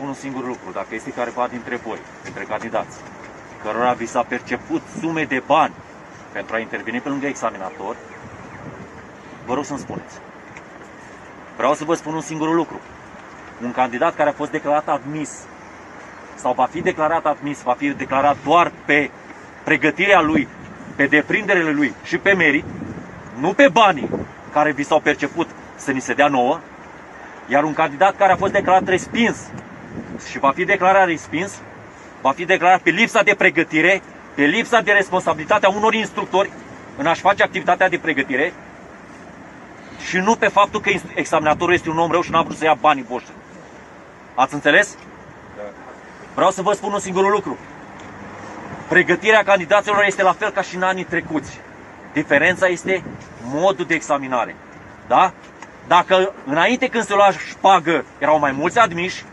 Un singur lucru, dacă este careva dintre voi, dintre candidați, cărora vi s-a perceput sume de bani pentru a interveni pe lângă examinator, vă rog să-mi spuneți. Vreau să vă spun un singur lucru. Un candidat care a fost declarat admis sau va fi declarat admis, va fi declarat doar pe pregătirea lui, pe deprinderile lui și pe merit, nu pe banii care vi s-au perceput să ni se dea nouă, iar un candidat care a fost declarat respins și va fi declarat respins, va fi declarat pe lipsa de pregătire, pe lipsa de responsabilitate a unor instructori în a-și face activitatea de pregătire și nu pe faptul că examinatorul este un om rău și n-a vrut să ia banii voștri. Ați înțeles? Vreau să vă spun un singur lucru. Pregătirea candidaților este la fel ca și în anii trecuți. Diferența este modul de examinare. Da? Dacă înainte când se lua șpagă erau mai mulți admiși,